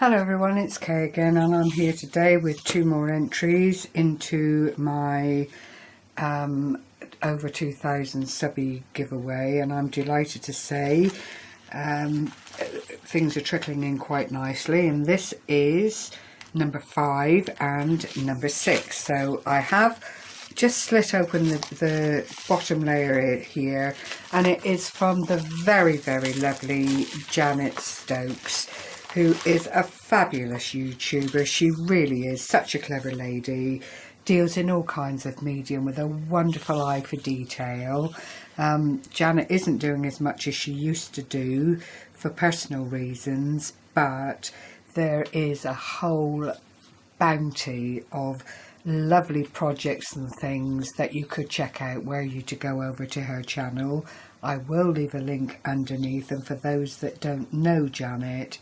Hello everyone, it's Kay again, and I'm here today with two more entries into my over 2,000 subby giveaway, and I'm delighted to say things are trickling in quite nicely, and this is number 5 and number 6. So I have just slit open the bottom layer here, and it is from the very lovely Janet Stokes, who is a fabulous YouTuber. She really is such a clever lady, deals in all kinds of medium with a wonderful eye for detail. Janet isn't doing as much as she used to do for personal reasons, but there is a whole bounty of lovely projects and things that you could check out were you to go over to her channel. I will leave a link underneath, and for those that don't know Janet,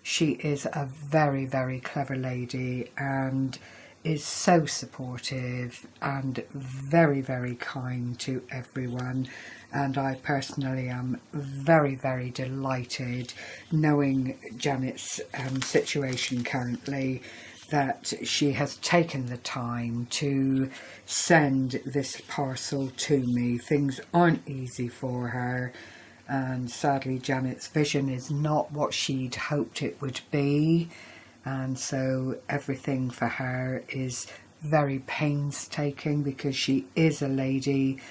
she is a very clever lady and is so supportive and very kind to everyone. And I personally am very delighted, knowing Janet's situation currently, that she has taken the time to send this parcel to me. Things aren't easy for her, and sadly Janet's vision is not what she'd hoped it would be, and so everything for her is very painstaking, because she is a lady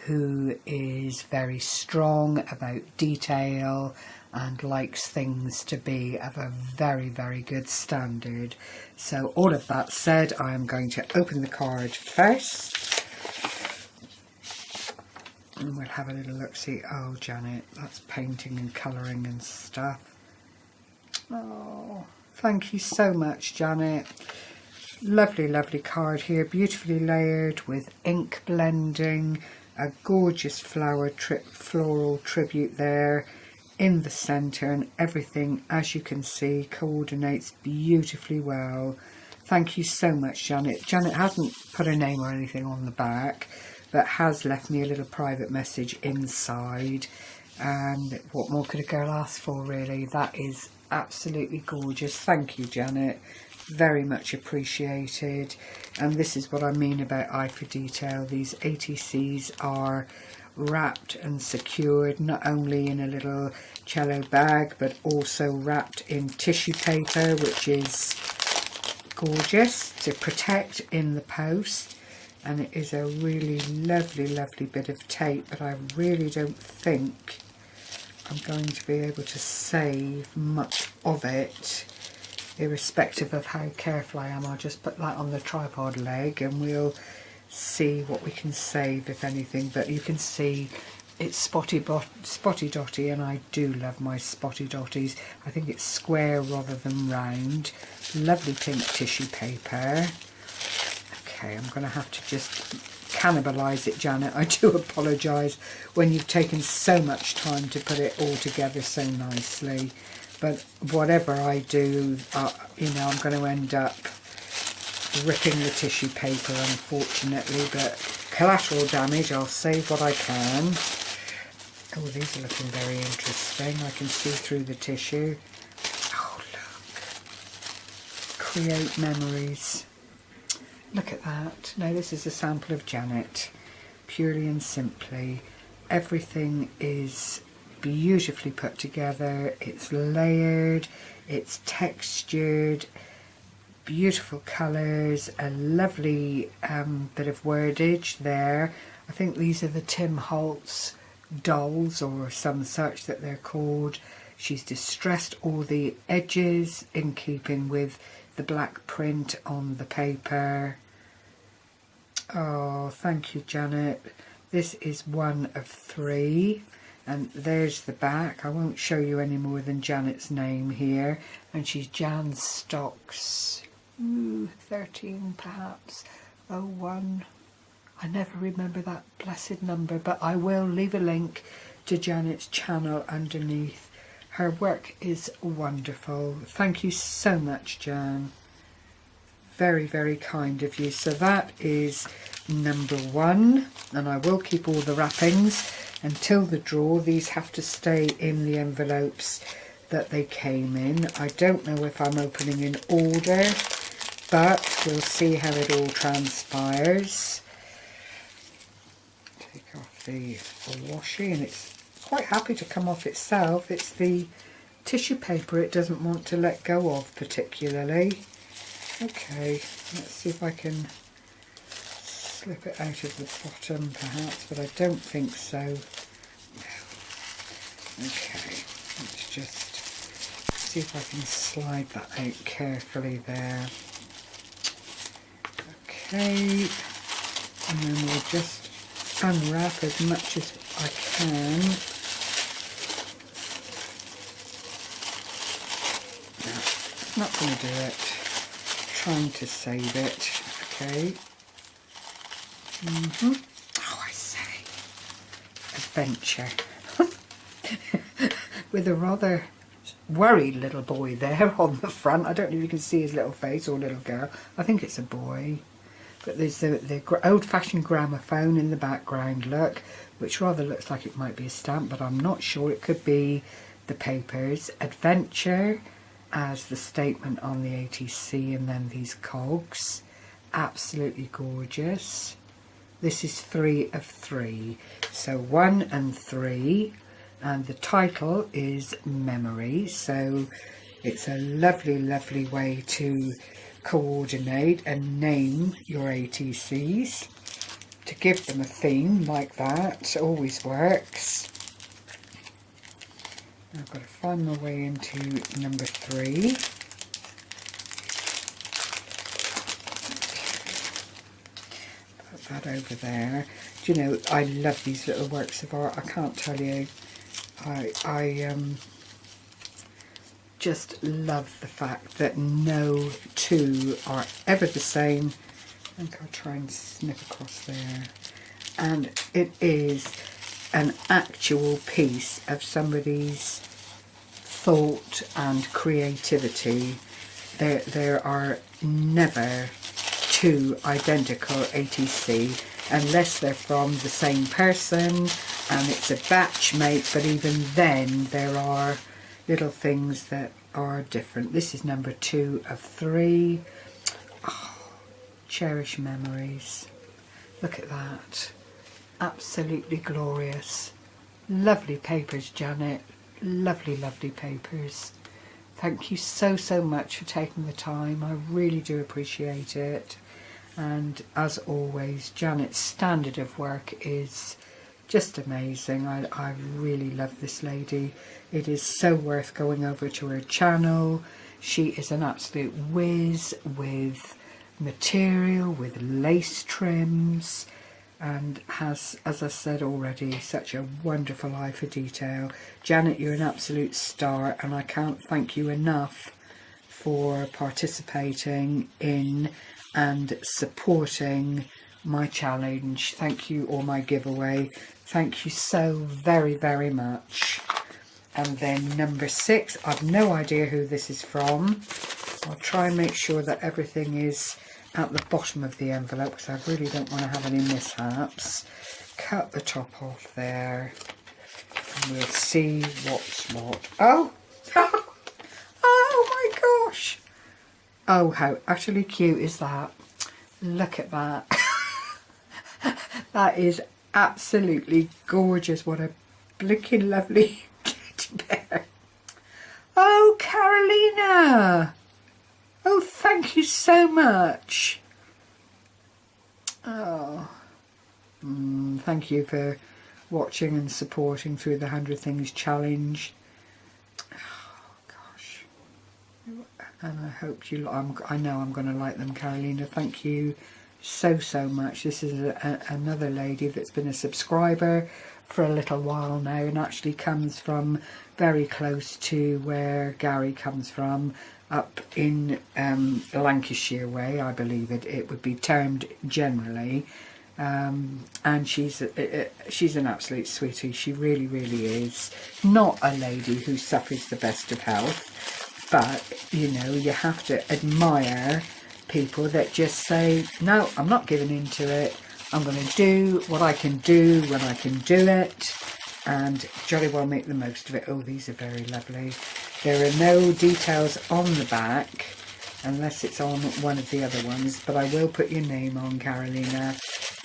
who is very strong about detail and likes things to be of a very good standard. So all of that said, I am going to open the card first, and we'll have a little look see. Oh Janet, that's painting and colouring and stuff. Oh, thank you so much, Janet. Lovely card here, beautifully layered with ink blending, a gorgeous floral tribute there in the centre, and everything, as you can see, coordinates beautifully well. Thank you so much, Janet. Janet hasn't put a name or anything on the back, but has left me a little private message inside, and what more could a girl ask for, really? That is absolutely gorgeous. Thank you, Janet, very much appreciated. And this is what I mean about eye for detail. These ATCs are wrapped and secured, not only in a little cello bag, but also wrapped in tissue paper, which is gorgeous to protect in the post. And it is a really lovely bit of tape, but I really don't think I'm going to be able to save much of it, irrespective of how careful I am. I'll just put that on the tripod leg and we'll see what we can save, if anything. But you can see it's spotty dotty, and I do love my spotty dotties. I think it's square rather than round. Lovely pink tissue paper. Okay, I'm going to have to just cannibalise it, Janet. I do apologise when you've taken so much time to put it all together so nicely. But whatever I do, you know, I'm going to end up ripping the tissue paper, unfortunately. But collateral damage, I'll save what I can. Oh, these are looking very interesting. I can see through the tissue. Oh, look. Create memories. Look at that. Now this is a sample of Janet, purely and simply. Everything is beautifully put together. It's layered, it's textured, beautiful colours, a lovely bit of wordage there. I think these are the Tim Holtz dolls or some such that they're called. She's distressed all the edges in keeping with the black print on the paper. Oh, thank you, Janet. This is one of 3, and there's the back. I won't show you any more than Janet's name here, and she's Jan Stokes. 13 perhaps, 01. I never remember that blessed number, but I will leave a link to Janet's channel underneath. Her work is wonderful. Thank you so much, Jan. Very kind of you. So that is number 1, and I will keep all the wrappings until the draw. These have to stay in the envelopes that they came in. I don't know if I'm opening in order, but we'll see how it all transpires. Take off the washi, and it's quite happy to come off itself. It's the tissue paper it doesn't want to let go of particularly. Okay, let's see if I can slip it out of the bottom perhaps, but I don't think so. No. Okay, let's just see if I can slide that out carefully there. Okay, and then we'll just unwrap as much as I can. No, it's not going to do it. Trying to save it. Okay. Oh, I say, adventure. With a rather worried little boy there on the front. I don't know if you can see his little face, or little girl. I think it's a boy. But there's the old-fashioned gramophone in the background, look, which rather looks like it might be a stamp, but I'm not sure. It could be the papers. Adventure as the statement on the ATC, and then these cogs. Absolutely gorgeous. This is 3 of 3, so 1 and 3, and the title is Memory. So it's a lovely, lovely way to coordinate and name your ATCs. To give them a theme like that always works. I've got to find my way into number 3. That over there. Do you know, I love these little works of art. I can't tell you. I just love the fact that no two are ever the same. I think I'll try and snip across there. And it is an actual piece of somebody's thought and creativity. There are never two identical ATC unless they're from the same person and it's a batch mate, but even then there are little things that are different. This is number 2 of 3. Oh, cherish memories. Look at that. Absolutely glorious. Lovely papers, Janet. Lovely, lovely papers. Thank you so, so much for taking the time. I really do appreciate it. And as always, Janet's standard of work is just amazing. I really love this lady. It is so worth going over to her channel. She is an absolute whiz with material, with lace trims, and has, as I said already, such a wonderful eye for detail. Janet, you're an absolute star, and I can't thank you enough for participating in and supporting my challenge. Thank you, or my giveaway. Thank you so very, very much. And then number 6, I've no idea who this is from. I'll try and make sure that everything is at the bottom of the envelope because I really don't want to have any mishaps. Cut the top off there and we'll see what's what. Oh! Oh my gosh! Oh, how utterly cute is that? Look at that. That is absolutely gorgeous. What a blinking lovely teddy bear. Oh, Karolena! Oh, thank you so much. Oh, thank you for watching and supporting through the 100 Things Challenge. Oh, gosh. And I hope you, I know I'm going to like them, Karolena. Thank you so, so much. This is another lady that's been a subscriber for a little while now and actually comes from very close to where Gary comes from, up in Lancashire way, I believe it would be termed generally. And she's an absolute sweetie. She really, really is. Not a lady who suffers the best of health, but you know, you have to admire people that just say, no, I'm not giving in to it. I'm going to do what I can do when I can do it, and jolly well make the most of it. Oh, these are very lovely. There are no details on the back unless it's on one of the other ones, but I will put your name on, Karolena,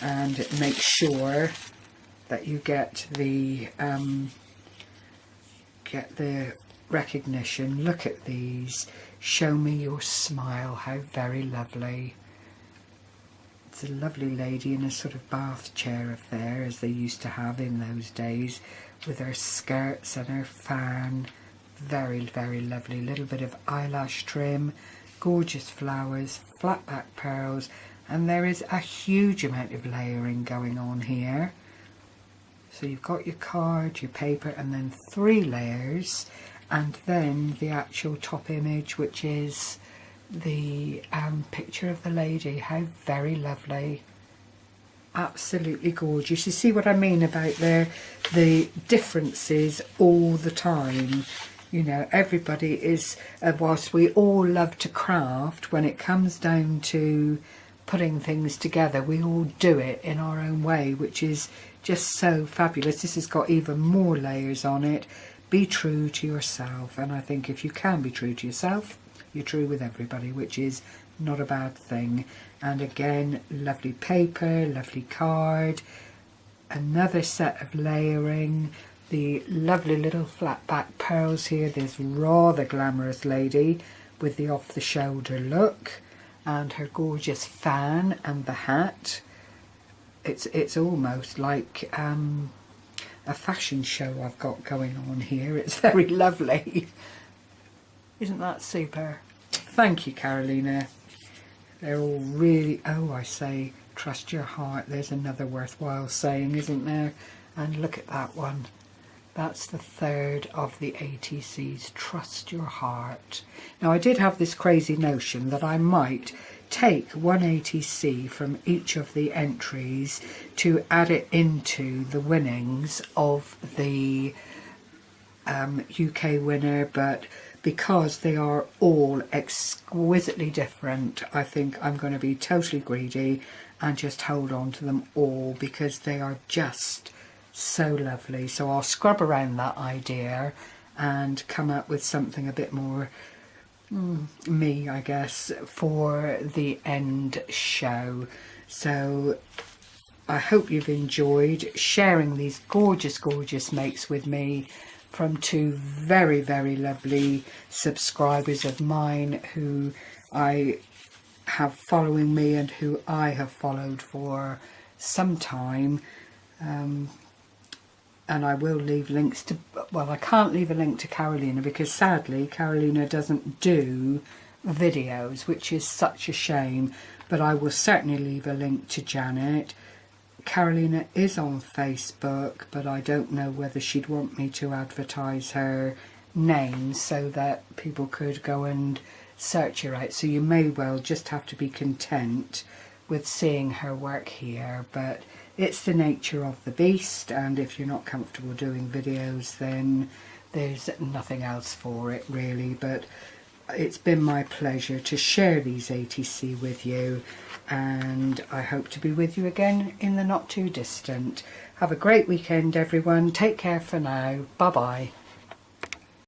and make sure that you get the recognition. Look at these. Show me your smile. How very lovely. It's a lovely lady in a sort of bath chair affair, as they used to have in those days, with her skirts and her fan. Very, very lovely. Little bit of eyelash trim, gorgeous flowers, flat back pearls, and there is a huge amount of layering going on here. So you've got your card, your paper, and then 3 layers, and then the actual top image, which is the picture of the lady. How very lovely. Absolutely gorgeous. You see what I mean about the differences all the time. You know, everybody is, whilst we all love to craft, when it comes down to putting things together, we all do it in our own way, which is just so fabulous. This has got even more layers on it. Be true to yourself, and I think if you can be true to yourself, you're true with everybody, which is not a bad thing. And again, lovely paper, lovely card, another set of layering, the lovely little flat back pearls here, this rather glamorous lady with the off the shoulder look, and her gorgeous fan and the hat. It's almost like a fashion show I've got going on here. It's very lovely. Isn't that super? Thank you, Karolena. They're all really, oh, I say, trust your heart. There's another worthwhile saying, isn't there? And look at that one. That's the 3rd of the ATCs, trust your heart. Now, I did have this crazy notion that I might take one ATC from each of the entries to add it into the winnings of the UK winner, but because they are all exquisitely different, I think I'm going to be totally greedy and just hold on to them all because they are just so lovely. So I'll scrub around that idea and come up with something a bit more me, I guess, for the end show. So I hope you've enjoyed sharing these gorgeous, gorgeous makes with me from 2 very, very lovely subscribers of mine who I have following me and who I have followed for some time. And I will leave links to, well, I can't leave a link to Karolena because sadly Karolena doesn't do videos, which is such a shame, but I will certainly leave a link to Janet. Karolena is on Facebook, but I don't know whether she'd want me to advertise her name so that people could go and search her out. So you may well just have to be content with seeing her work here, but it's the nature of the beast, and if you're not comfortable doing videos, then there's nothing else for it really. But it's been my pleasure to share these ATC with you, and I hope to be with you again in the not too distant. Have a great weekend, everyone. Take care for now. Bye bye.